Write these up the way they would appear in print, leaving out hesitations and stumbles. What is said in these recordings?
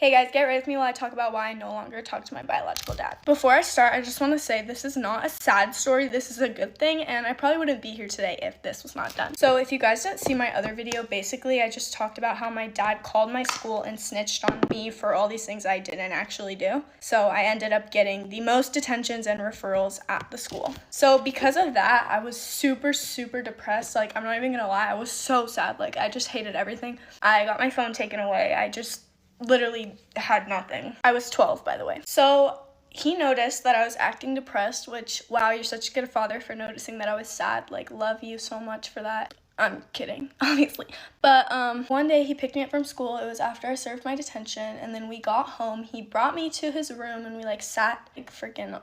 Hey guys, get ready with me while I talk about why I no longer talk to my biological dad. Before I start, I just want to say this is not a sad story. This is a good thing, and I probably wouldn't be here today if this was not done. So if you guys didn't see my other video, basically I just talked about how my dad called my school and snitched on me for all these things I didn't actually do. So I ended up getting the most detentions and referrals at the school. So because of that, I was super depressed. Like, I'm not even gonna lie, I was so sad. Like, I just hated everything. I got my phone taken away. I just literally had nothing. I was 12, by the way. So he noticed that I was acting depressed, which, wow, you're such a good father for noticing that I was sad. Like, love you so much for that. I'm kidding, obviously. But one day he picked me up from school. It was after I served my detention, and then we got home. He brought me to his room, and we like sat like freaking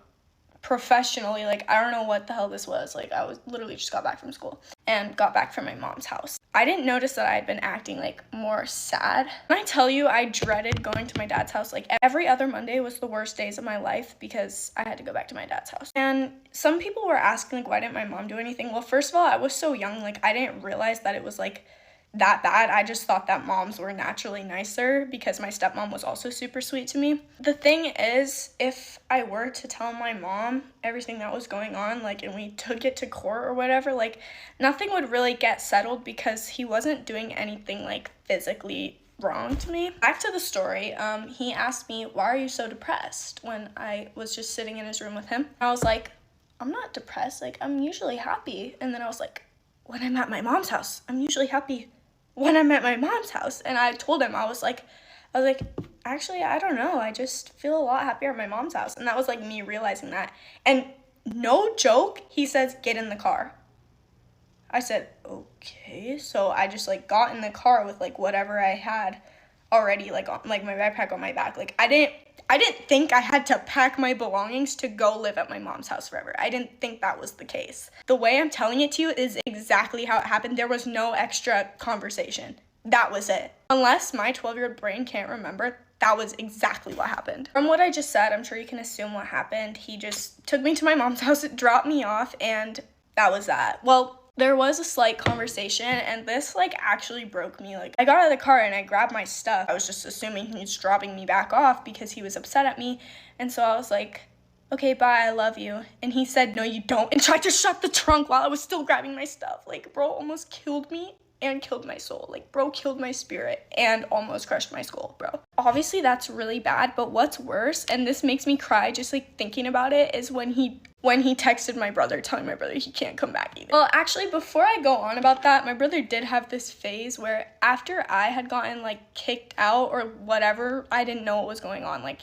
professionally. Like, I don't know what the hell this was. Like, I was literally just got back from school and got back from my mom's house. I didn't notice that I had been acting like more sad. When I tell you, I dreaded going to my dad's house. Like, every other Monday was the worst days of my life because I had to go back to my dad's house. And some people were asking, like, why didn't my mom do anything? Well, first of all, I was so young, like, I didn't realize that it was like that bad. I just thought that moms were naturally nicer because my stepmom was also super sweet to me. The thing is, if I were to tell my mom everything that was going on, like, and we took it to court or whatever, like, nothing would really get settled because he wasn't doing anything like physically wrong to me. Back to the story, he asked me, why are you so depressed, when I was just sitting in his room with him. I was like, I'm not depressed, like, I'm usually happy. And then I was like, when I'm at my mom's house, I'm usually happy when I'm at my mom's house. And I told him, I was like, actually, I don't know. I just feel a lot happier at my mom's house. And that was like me realizing that. And no joke, he says, get in the car. I said, okay. So I just like got in the car with like whatever I had already, like on, like my backpack on my back. Like, I didn't think I had to pack my belongings to go live at my mom's house forever. I didn't think that was the case. The way I'm telling it to you is exactly how it happened. There was no extra conversation. That was it. Unless my 12-year-old brain can't remember, that was exactly what happened. From what I just said, I'm sure you can assume what happened. He just took me to my mom's house, dropped me off, and that was that. Well, there was a slight conversation, and this like actually broke me. Like, I got out of the car and I grabbed my stuff. I was just assuming he was dropping me back off because he was upset at me. And so I was like, okay, bye, I love you. And he said, no, you don't, and tried to shut the trunk while I was still grabbing my stuff. Like, bro almost killed me and killed my soul. Like, bro killed my spirit and almost crushed my skull, bro. Obviously, that's really bad, but what's worse, and this makes me cry just like thinking about it, is when he texted my brother telling my brother he can't come back either. Well, actually, before I go on about that, my brother did have this phase where after I had gotten like kicked out or whatever, I didn't know what was going on. Like,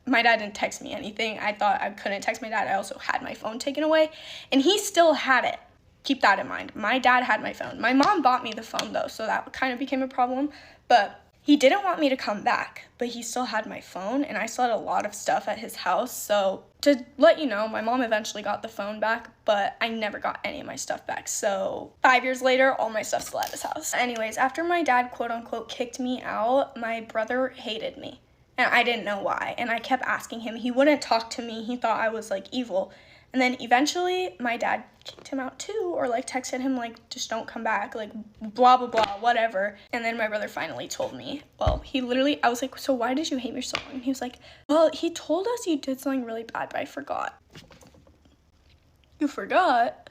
my dad didn't text me anything. I thought I couldn't text my dad. I also had my phone taken away, and he still had it. Keep that in mind. My dad had my phone. My mom bought me the phone though, so that kind of became a problem, but he didn't want me to come back, but he still had my phone, and I still had a lot of stuff at his house. So to let you know, my mom eventually got the phone back, but I never got any of my stuff back. So 5 years later, all my stuff's still at his house. Anyways, after my dad quote unquote kicked me out, my brother hated me, and I didn't know why. And I kept asking him. He wouldn't talk to me. He thought I was like evil. And then eventually my dad kicked him out too, or like texted him like, just don't come back, like blah, blah, blah, whatever. And then my brother finally told me, well, I was like, so why did you hate me so long? And he was like, well, he told us you did something really bad, but I forgot. You forgot?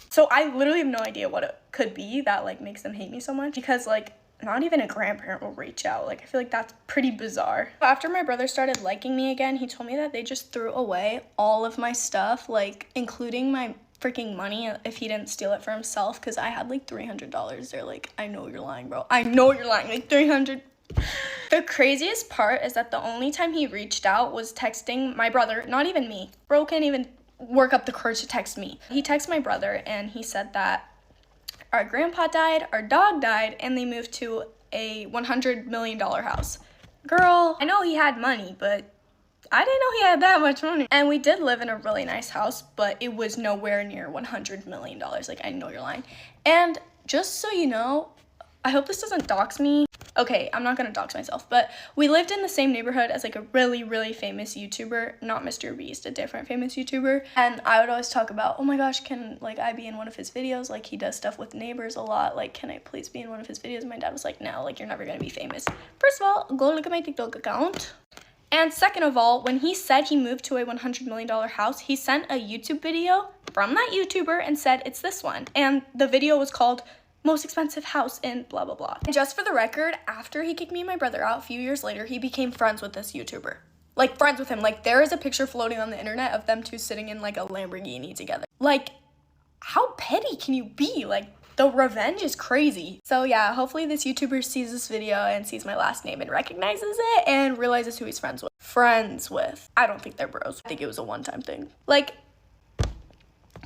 So I literally have no idea what it could be that like makes them hate me so much, because like not even a grandparent will reach out. Like, I feel like that's pretty bizarre. After my brother started liking me again, he told me that they just threw away all of my stuff, like including my freaking money if he didn't steal it for himself, because I had like $300. They're like, I know you're lying, bro. I know you're lying. Like, 300. The craziest part is that the only time he reached out was texting my brother, not even me. Bro can't even work up the courage to text me. He texted my brother and he said that our grandpa died, our dog died, and they moved to a $100 million house. Girl, I know he had money, but I didn't know he had that much money. And we did live in a really nice house, but it was nowhere near $100 million. Like, I know you're lying. And just so you know, I hope this doesn't dox me. Okay, I'm not gonna dox myself, but we lived in the same neighborhood as like a really, really famous YouTuber, not Mr. Beast, a different famous YouTuber. And I would always talk about, oh my gosh, can like I be in one of his videos? Like he does stuff with neighbors a lot. Like, can I please be in one of his videos? My dad was like, no, like you're never gonna be famous. First of all, go look at my TikTok account. And second of all, when he said he moved to a $100 million house, he sent a YouTube video from that YouTuber and said, it's this one. And the video was called most expensive house in blah, blah, blah. And just for the record, after he kicked me and my brother out, a few years later, he became friends with this YouTuber. Like, friends with him. Like, there is a picture floating on the internet of them two sitting in, like, a Lamborghini together. Like, how petty can you be? Like, the revenge is crazy. So, yeah, hopefully this YouTuber sees this video and sees my last name and recognizes it and realizes who he's friends with. Friends with. I don't think they're bros. I think it was a one-time thing. Like,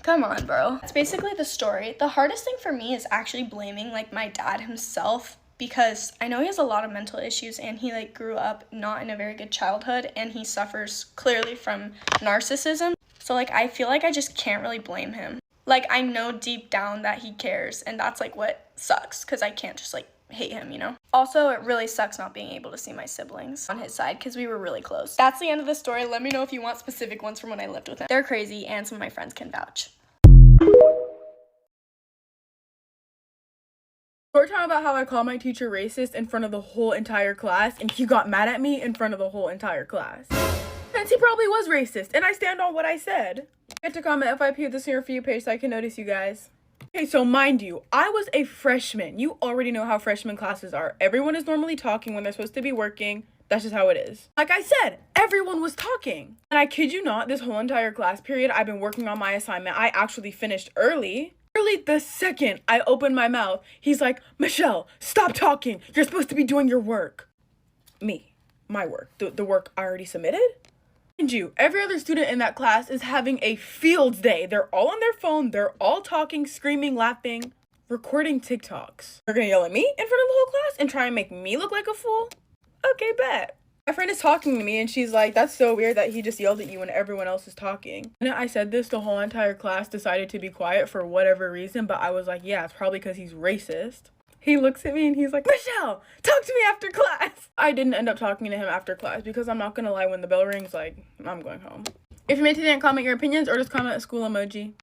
come on, bro. That's basically the story. The hardest thing for me is actually blaming, like, my dad himself, because I know he has a lot of mental issues and he, like, grew up not in a very good childhood and he suffers clearly from narcissism. So, like, I feel like I just can't really blame him. Like, I know deep down that he cares, and that's, like, what sucks, because I can't just, like, hate him, you know? Also, it really sucks not being able to see my siblings on his side, because we were really close. That's the end of the story. Let me know if you want specific ones from when I lived with him. They're crazy, and some of my friends can vouch. We're talking about how I called my teacher racist in front of the whole entire class, and he got mad at me in front of the whole entire class. Since he probably was racist, and I stand on what I said. Get to comment FYP of this here for you page so I can notice you guys. Okay, so mind you, I was a freshman. You already know how freshman classes are. Everyone is normally talking when they're supposed to be working. That's just how it is. Like I said, everyone was talking. And I kid you not, this whole entire class period, I've been working on my assignment. I actually finished early. Literally the second I opened my mouth, he's like, Michelle, stop talking. You're supposed to be doing your work. Me, my work, the work I already submitted. And you, every other student in that class is having a field day. They're all on their phone. They're all talking, screaming, laughing, recording TikToks. They're gonna yell at me in front of the whole class and try and make me look like a fool? Okay, bet. My friend is talking to me and she's like, that's so weird that he just yelled at you when everyone else is talking. And I said this, the whole entire class decided to be quiet for whatever reason, but I was like, yeah, it's probably because he's racist. He looks at me and he's like, Michelle, talk to me after class. I didn't end up talking to him after class because I'm not gonna lie, when the bell rings, like, I'm going home. If you made it to the end, comment your opinions or just comment a school emoji.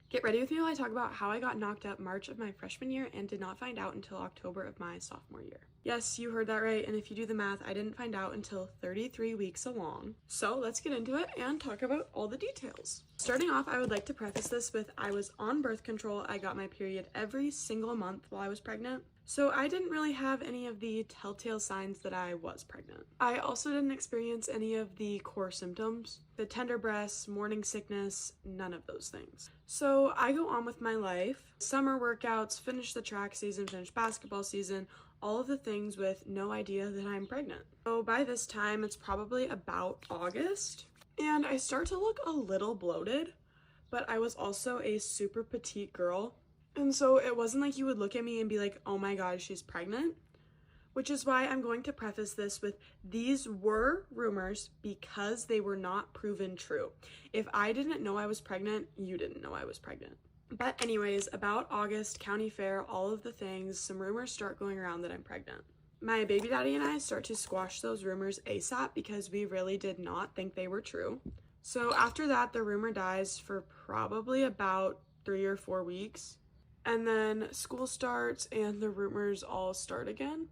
Get ready with me while I talk about how I got knocked up March of my freshman year and did not find out until October of my sophomore year. Yes, you heard that right, and if you do the math, I didn't find out until 33 weeks along. So let's get into it and talk about all the details. Starting off, I would like to preface this with I was on birth control. I got my period every single month while I was pregnant. So I didn't really have any of the telltale signs that I was pregnant. I also didn't experience any of the core symptoms, the tender breasts, morning sickness, none of those things. So I go on with my life, summer workouts, finish the track season, finish basketball season, all of the things with no idea that I'm pregnant. So by this time, it's probably about August, and I start to look a little bloated, but I was also a super petite girl. And so it wasn't like you would look at me and be like, oh my god, she's pregnant. Which is why I'm going to preface this with these were rumors because they were not proven true. If I didn't know I was pregnant, you didn't know I was pregnant. But anyways, about August, county fair, all of the things, some rumors start going around that I'm pregnant. My baby daddy and I start to squash those rumors ASAP because we really did not think they were true. So after that, the rumor dies for probably about 3 or 4 weeks. And then school starts and the rumors all start again.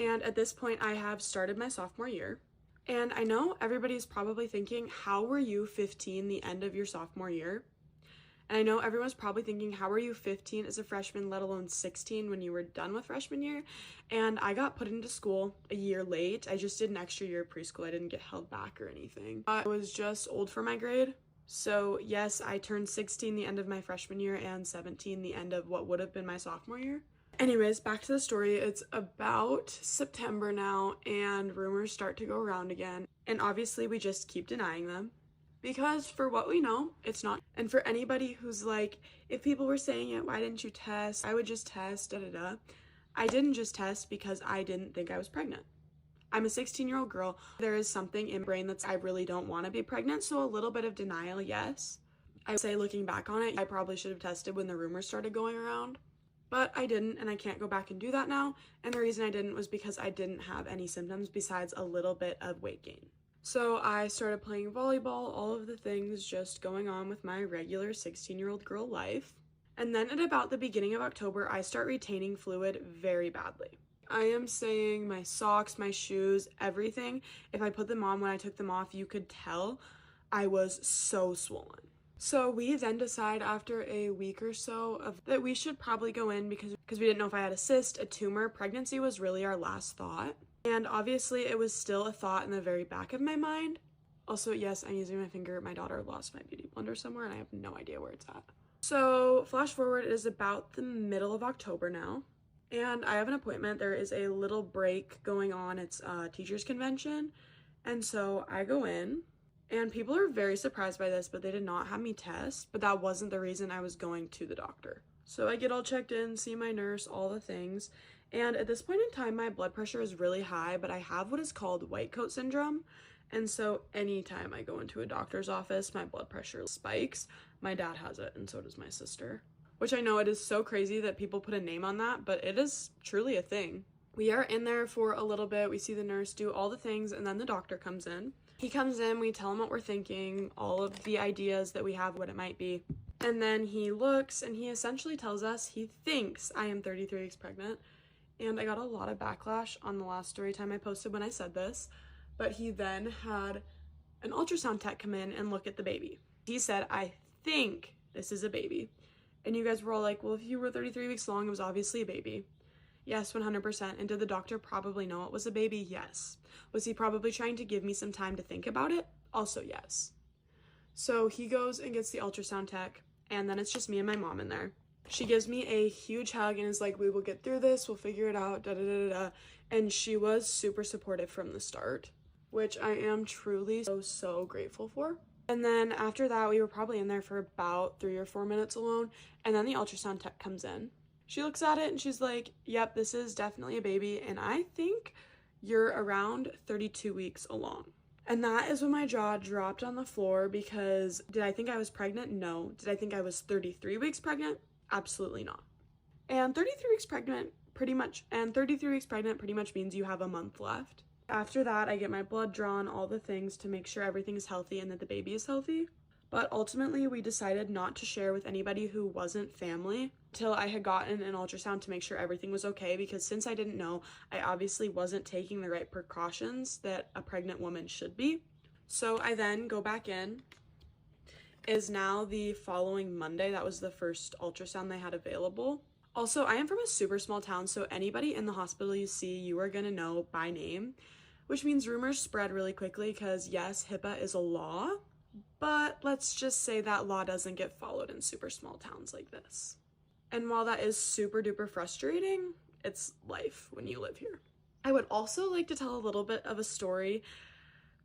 And at this point, I have started my sophomore year. And I know everybody's probably thinking, how were you 15 the end of your sophomore year? And I know everyone's probably thinking, how are you 15 as a freshman, let alone 16 when you were done with freshman year? And I got put into school a year late. I just did an extra year of preschool. I didn't get held back or anything. I was just old for my grade. So yes, I turned 16 the end of my freshman year and 17 the end of what would have been my sophomore year. Anyways, back to the story. It's about September now and rumors start to go around again. And obviously we just keep denying them because for what we know, it's not. And for anybody who's like, if people were saying it, why didn't you test? I would just test, I didn't just test because I didn't think I was pregnant. I'm a 16-year-old girl. There is something in my brain that's I really don't want to be pregnant, so a little bit of denial, yes. I would say looking back on it, I probably should have tested when the rumors started going around. But I didn't, and I can't go back and do that now. And the reason I didn't was because I didn't have any symptoms besides a little bit of weight gain. So I started playing volleyball, all of the things just going on with my regular 16-year-old girl life. And then at about the beginning of October, I start retaining fluid very badly. I am saying my socks, my shoes, everything. If I put them on when I took them off, you could tell I was so swollen. So we then decide after a week or so that we should probably go in because we didn't know if I had a cyst, a tumor. Pregnancy was really our last thought. And obviously it was still a thought in the very back of my mind. Also, yes, I'm using my finger. My daughter lost my beauty blender somewhere and I have no idea where it's at. So flash forward, it is about the middle of October now. And I have an appointment. There is a little break going on. It's a teacher's convention. And so I go in. And people are very surprised by this, but they did not have me test, but that wasn't the reason I was going to the doctor. So I get all checked in, see my nurse, all the things. And at this point in time, my blood pressure is really high, but I have what is called white coat syndrome. And so anytime I go into a doctor's office, my blood pressure spikes. My dad has it, and so does my sister. Which I know it is so crazy that people put a name on that, but it is truly a thing. We are in there for a little bit. We see the nurse do all the things, and then the doctor comes in. He comes in, we tell him what we're thinking, all of the ideas that we have, what it might be. And then he looks and he essentially tells us he thinks I am 33 weeks pregnant. And I got a lot of backlash on the last story time I posted when I said this. But he then had an ultrasound tech come in and look at the baby. He said, I think this is a baby. And you guys were all like, well, if you were 33 weeks long, it was obviously a baby. Yes, 100%. And did the doctor probably know it was a baby? Yes. Was he probably trying to give me some time to think about it? Also, yes. So he goes and gets the ultrasound tech, and then it's just me and my mom in there. She gives me a huge hug and is like, we will get through this, we'll figure it out, da da da da. And she was super supportive from the start, which I am truly so grateful for. And then after that, we were probably in there for about 3 or 4 minutes alone, and then the ultrasound tech comes in. She looks at it and she's like, yep, this is definitely a baby, and I think you're around 32 weeks along. And that is when my jaw dropped on the floor, because did I think I was pregnant? No. Did I think I was 33 weeks pregnant? Absolutely not. And 33 weeks pregnant pretty much means you have a month left. After that, I get my blood drawn, all the things to make sure everything is healthy and that the baby is healthy. But ultimately, we decided not to share with anybody who wasn't family till I had gotten an ultrasound to make sure everything was okay, because since I didn't know, I obviously wasn't taking the right precautions that a pregnant woman should be. So I then go back in. It is now the following Monday. That was the first ultrasound they had available. Also, I am from a super small town, so anybody in the hospital you see, you are gonna know by name, which means rumors spread really quickly because yes, HIPAA is a law, but let's just say that law doesn't get followed in super small towns like this. And while that is super duper frustrating, it's life when you live here. I would also like to tell a little bit of a story.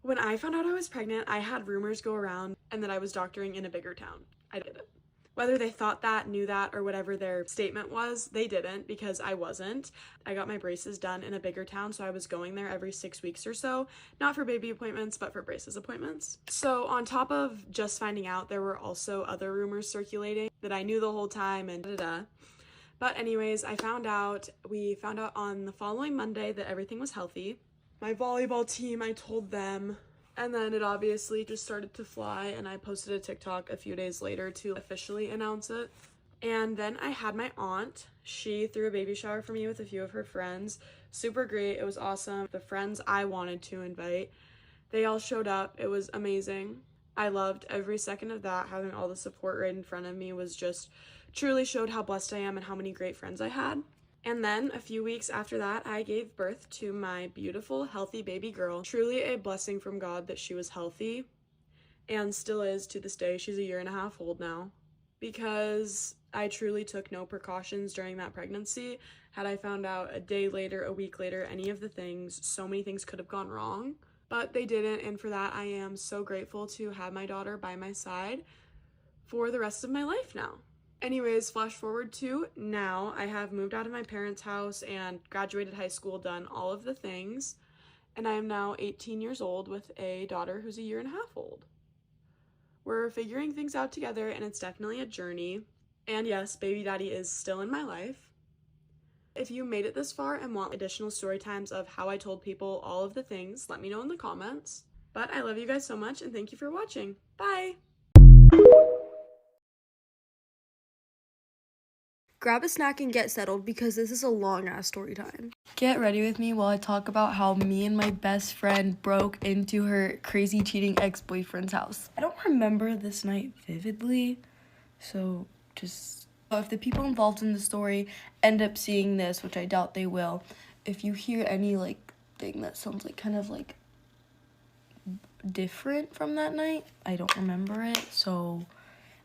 When I found out I was pregnant, I had rumors go around and that I was doctoring in a bigger town. I did it. Whether they thought that, knew that, or whatever their statement was, they didn't, because I wasn't. I got my braces done in a bigger town, so I was going there every 6 weeks or so, not for baby appointments, but for braces appointments. So on top of just finding out, there were also other rumors circulating that I knew the whole time and da-da-da. But anyways, we found out on the following Monday that everything was healthy. My volleyball team, I told them. And then it obviously just started to fly, and I posted a TikTok a few days later to officially announce it. And then I had my aunt. She threw a baby shower for me with a few of her friends. Super great. It was awesome. The friends I wanted to invite, they all showed up. It was amazing. I loved every second of that. Having all the support right in front of me was just truly showed how blessed I am and how many great friends I had. And then a few weeks after that, I gave birth to my beautiful, healthy baby girl. Truly a blessing from God that she was healthy, and still is to this day. She's a 1.5 years old now, because I truly took no precautions during that pregnancy. Had I found out a day later, a week later, any of the things, so many things could have gone wrong, but they didn't. And for that, I am so grateful to have my daughter by my side for the rest of my life now. Anyways, flash forward to now. I have moved out of my parents' house and graduated high school, done all of the things, and I am now 18 years old with a daughter who's a 1.5 years old. We're figuring things out together, and it's definitely a journey. And yes, baby daddy is still in my life. If you made it this far and want additional story times of how I told people all of the things, let me know in the comments. But I love you guys so much and thank you for watching. Bye! Grab a snack and get settled because this is a long-ass story time. Get ready with me while I talk about how me and my best friend broke into her crazy cheating ex-boyfriend's house. I don't remember this night vividly, so just... if the people involved in the story end up seeing this, which I doubt they will, if you hear any, like, thing that sounds like kind of, like, different from that night, I don't remember it, so...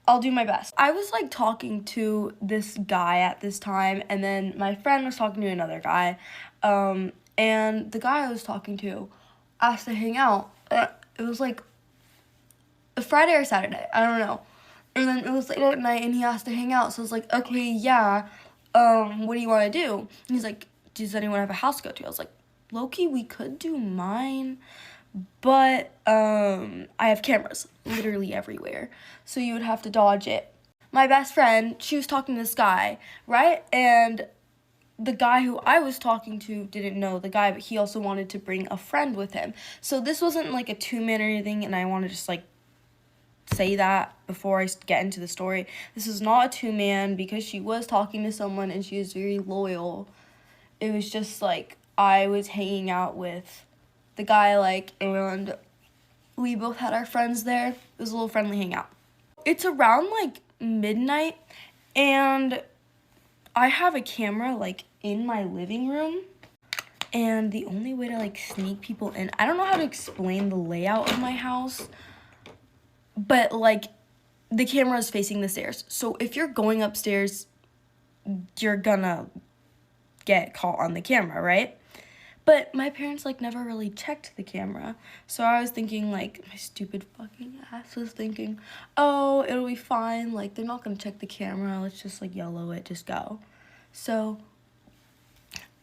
I'll do my best. I was like talking to this guy at this time, and then my friend was talking to another guy, and the guy I was talking to asked to hang out. It was like a Friday or Saturday, I don't know. And then it was late at night and he asked to hang out, so I was like, okay, yeah, what do you want to do? And he's like, does anyone have a house to go to? I was like, low-key, we could do mine, but I have cameras literally everywhere, so you would have to dodge it. My best friend, she was talking to this guy, right? And the guy who I was talking to didn't know the guy, but he also wanted to bring a friend with him. So this wasn't like a two-man or anything, and I want to just like say that before I get into the story. This is not a two-man because she was talking to someone and she was very loyal. It was just like I was hanging out with the guy, like, and we both had our friends there. It was a little friendly hangout. It's around like midnight, and I have a camera like in my living room, and the only way to like sneak people in, I don't know how to explain the layout of my house, but like the camera is facing the stairs. So if you're going upstairs, you're gonna get caught on the camera, right? But my parents, like, never really checked the camera. So I was thinking, like, my stupid fucking ass was thinking, oh, it'll be fine. Like, they're not going to check the camera. Let's just, like, YOLO it. Just go. So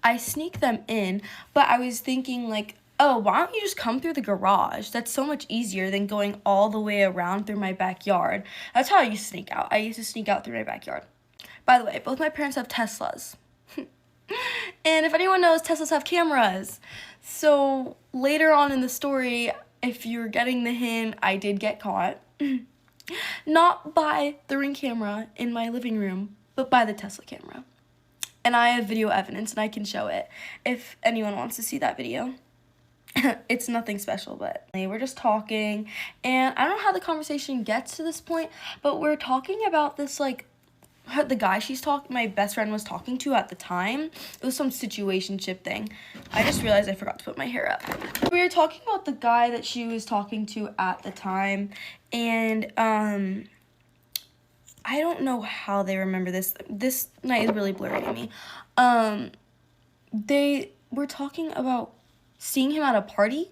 I sneak them in. But I was thinking, like, oh, why don't you just come through the garage? That's so much easier than going all the way around through my backyard. That's how I used to sneak out. I used to sneak out through my backyard. By the way, both my parents have Teslas. And if anyone knows, Teslas have cameras. So later on in the story, if you're getting the hint, I did get caught. Not by the Ring camera in my living room, but by the Tesla camera. And I have video evidence and I can show it if anyone wants to see that video. It's nothing special, but we're just talking. And I don't know how the conversation gets to this point, but we're talking about this, like, the guy my best friend was talking to at the time. It was some situationship thing. I just realized I forgot to put my hair up. We were talking about the guy that she was talking to at the time, and I don't know how they remember this. This night is really blurry to me. They were talking about seeing him at a party,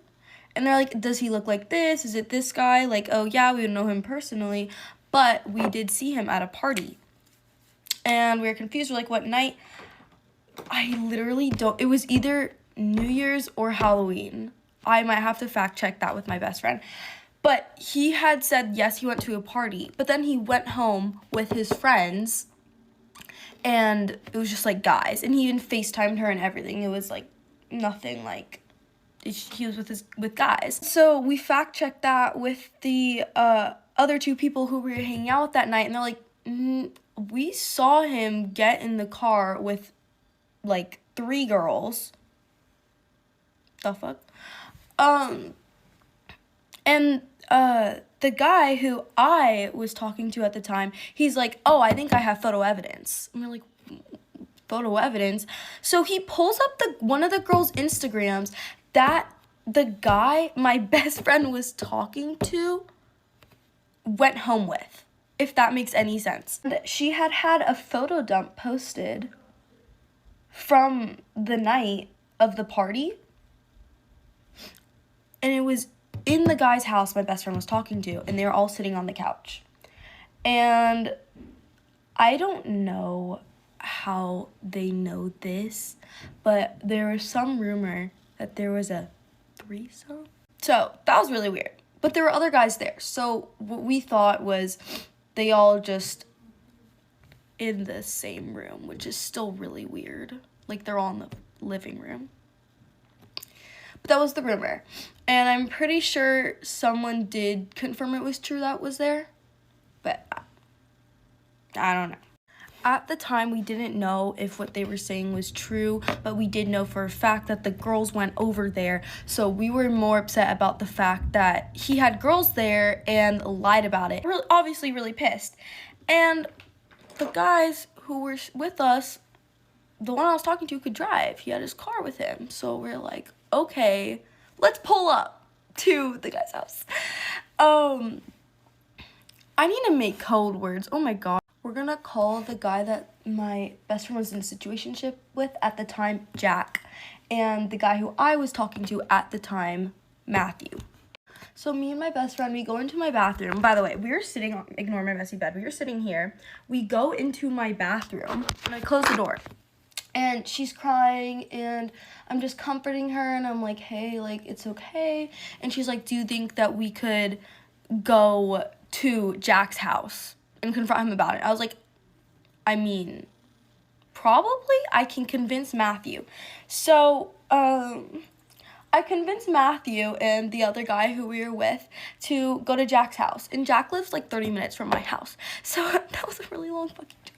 and they're like, does he look like this? Is it this guy? Like, oh yeah, we would know him personally, but we did see him at a party. And we were confused. We're like, what night? I literally don't... It was either New Year's or Halloween. I might have to fact check that with my best friend. But he had said, yes, he went to a party. But then he went home with his friends. And it was just, like, guys. And he even FaceTimed her and everything. It was, like, nothing, like... He was with guys. So we fact checked that with the other two people who we were hanging out with that night. And they're like... we saw him get in the car with, like, 3 girls. The fuck? And, the guy who I was talking to at the time, he's like, oh, I think I have photo evidence. And we're like, photo evidence? So he pulls up one of the girls' Instagrams that the guy my best friend was talking to went home with. If that makes any sense. And she had a photo dump posted from the night of the party. And it was in the guy's house my best friend was talking to, and they were all sitting on the couch. And I don't know how they know this, but there was some rumor that there was a threesome. So that was really weird. But there were other guys there. So what we thought was... they all just in the same room, which is still really weird. Like, they're all in the living room. But that was the rumor. And I'm pretty sure someone did confirm it was true that was there. But I don't know. At the time, we didn't know if what they were saying was true, but we did know for a fact that the girls went over there. So we were more upset about the fact that he had girls there and lied about it. We're obviously really pissed. And the guys who were with us, the one I was talking to could drive. He had his car with him. So we're like, okay, let's pull up to the guy's house. I need to make code words. Oh my God. We're gonna call the guy that my best friend was in a situationship with at the time, Jack. And the guy who I was talking to at the time, Matthew. So me and my best friend, we go into my bathroom. By the way, we were sitting on, ignore my messy bed. We were sitting here. We go into my bathroom and I close the door. And she's crying and I'm just comforting her and I'm like, hey, like, it's okay. And she's like, do you think that we could go to Jack's house and confront him about it? I was like, I mean, probably I can convince Matthew. So, I convinced Matthew and the other guy who we were with to go to Jack's house. And Jack lives like 30 minutes from my house. So that was a really long fucking trip.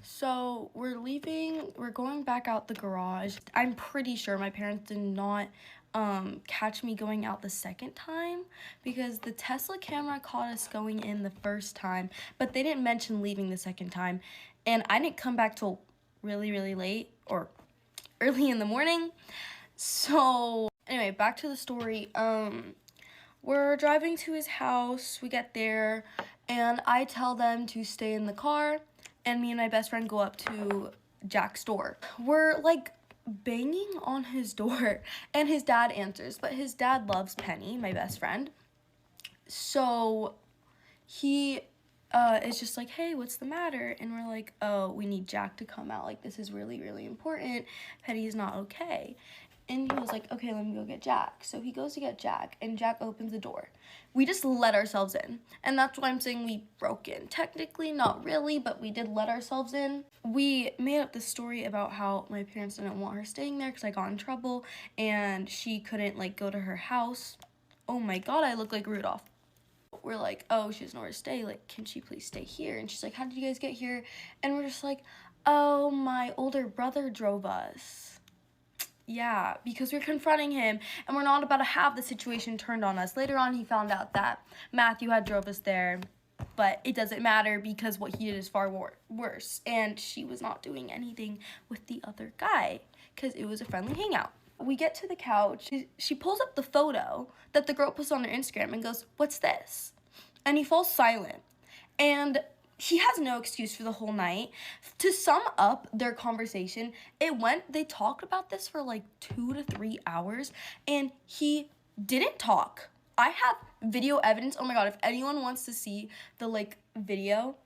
So we're leaving, we're going back out the garage. I'm pretty sure my parents did not catch me going out the second time because the Tesla camera caught us going in the first time, but they didn't mention leaving the second time. And I didn't come back till really, really late or early in the morning. So anyway, back to the story. We're driving to his house. We get there and I tell them to stay in the car and me and my best friend go up to Jack's door. We're like banging on his door and his dad answers, but his dad loves Penny, my best friend. So he is just like, hey, what's the matter? And we're like, oh, we need Jack to come out. Like, this is really, really important. Penny's not okay. And he was like, okay, let me go get Jack. So he goes to get Jack, and Jack opens the door. We just let ourselves in. And that's why I'm saying we broke in. Technically, not really, but we did let ourselves in. We made up this story about how my parents didn't want her staying there because I got in trouble, and she couldn't, like, go to her house. Oh my God, I look like Rudolph. We're like, oh, she doesn't know where to stay. Like, can she please stay here? And she's like, how did you guys get here? And we're just like, oh, my older brother drove us. Yeah, because we're confronting him and we're not about to have the situation turned on us. Later on, he found out that Matthew had drove us there, but it doesn't matter because what he did is far worse. And she was not doing anything with the other guy because it was a friendly hangout. We get to the couch. She pulls up the photo that the girl posts on her Instagram and goes, what's this? And he falls silent. And he has no excuse for the whole night. To sum up their conversation, they talked about this for like 2 to 3 hours, and he didn't talk. I have video evidence. Oh my God, if anyone wants to see the like video,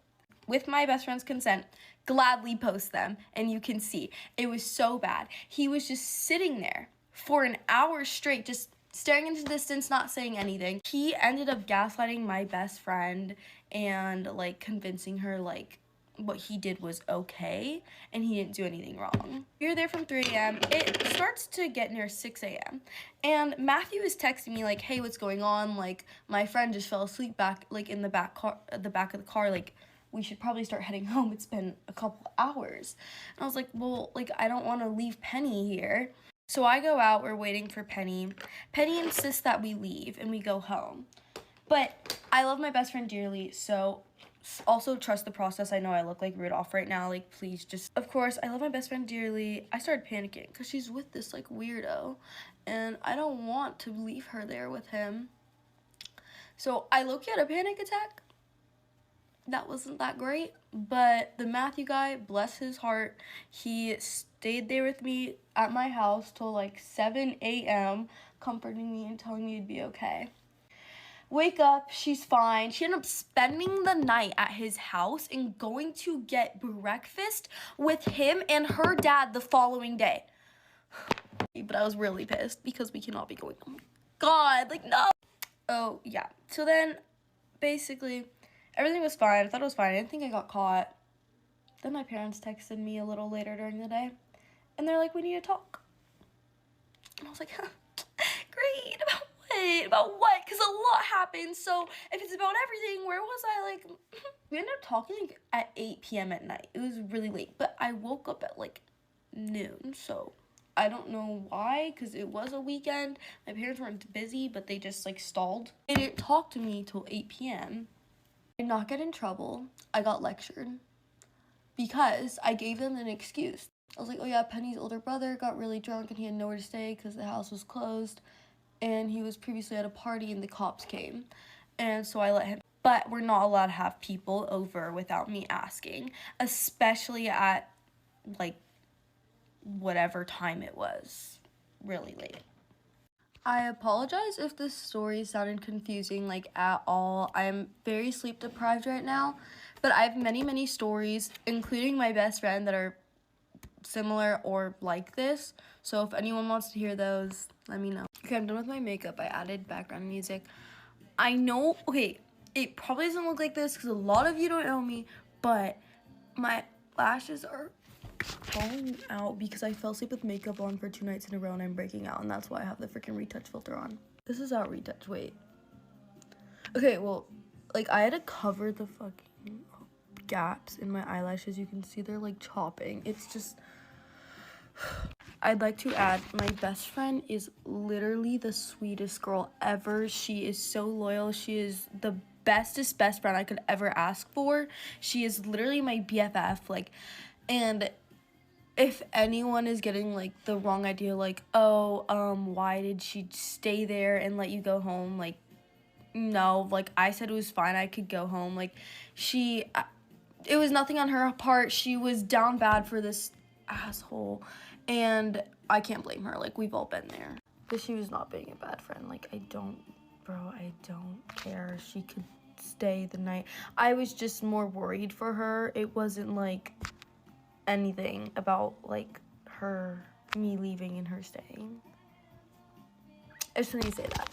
with my best friend's consent, gladly post them, and you can see. It was so bad. He was just sitting there for an hour straight, just staring into the distance, not saying anything. He ended up gaslighting my best friend and like convincing her like what he did was okay and he didn't do anything wrong. We were there from 3 a.m. It starts to get near 6 a.m. and Matthew is texting me like, hey, what's going on? Like, my friend just fell asleep back like in the back of the car. Like, we should probably start heading home. It's been a couple hours. And I was like, well, like, I don't want to leave Penny here. So I go out, we're waiting for Penny. Penny insists that we leave and we go home. But I love my best friend dearly, so also trust the process. I know I look like Rudolph right now, like, please just, of course, I love my best friend dearly. I started panicking because she's with this, like, weirdo, and I don't want to leave her there with him. So I low-key had a panic attack. That wasn't that great, but the Matthew guy, bless his heart, he stayed there with me at my house till like 7 a.m, comforting me and telling me it'd be okay. Wake up, she's fine. She ended up spending the night at his house and going to get breakfast with him and her dad the following day. But I was really pissed because we cannot be going, oh my God, like, no. Oh, yeah. So then, basically, everything was fine. I thought it was fine. I didn't think I got caught. Then my parents texted me a little later during the day, and they're like, we need to talk. And I was like, huh, great, about what? About what? Because a lot happened, so if it's about everything, where was I? Like, we ended up talking like at 8 p.m. at night. It was really late, but I woke up at like noon, so I don't know why, because it was a weekend. My parents weren't busy, but they just like stalled. They didn't talk to me till 8 p.m. I did not get in trouble. I got lectured because I gave them an excuse. I was like, oh yeah, Penny's older brother got really drunk and he had nowhere to stay because the house was closed, and he was previously at a party and the cops came, and so I let him. But we're not allowed to have people over without me asking, especially at like whatever time it was, really late. I apologize if this story sounded confusing like at all. I'm very sleep deprived right now, but I have many stories, including my best friend, that are similar or like this. So if anyone wants to hear those, let me know. Okay, I'm done with my makeup. I added background music. I know, okay, it probably doesn't look like this because a lot of you don't know me, but my lashes are falling out because I fell asleep with makeup on for 2 nights in a row and I'm breaking out, and that's why I have the freaking retouch filter on. This is out retouch, wait. Okay, well, like I had to cover the fucking gaps in my eyelashes. You can see they're like chopping. It's just, I'd like to add, my best friend is literally the sweetest girl ever. She is so loyal. She is the bestest best friend I could ever ask for. She is literally my BFF, like, and if anyone is getting like the wrong idea, like, oh, why did she stay there and let you go home? Like, no, like I said it was fine, I could go home. Like, it was nothing on her part. She was down bad for this asshole, and I can't blame her. Like, we've all been there. But she was not being a bad friend. Like, I don't care. She could stay the night. I was just more worried for her. It wasn't like anything about like me leaving and her staying. I just need to say that.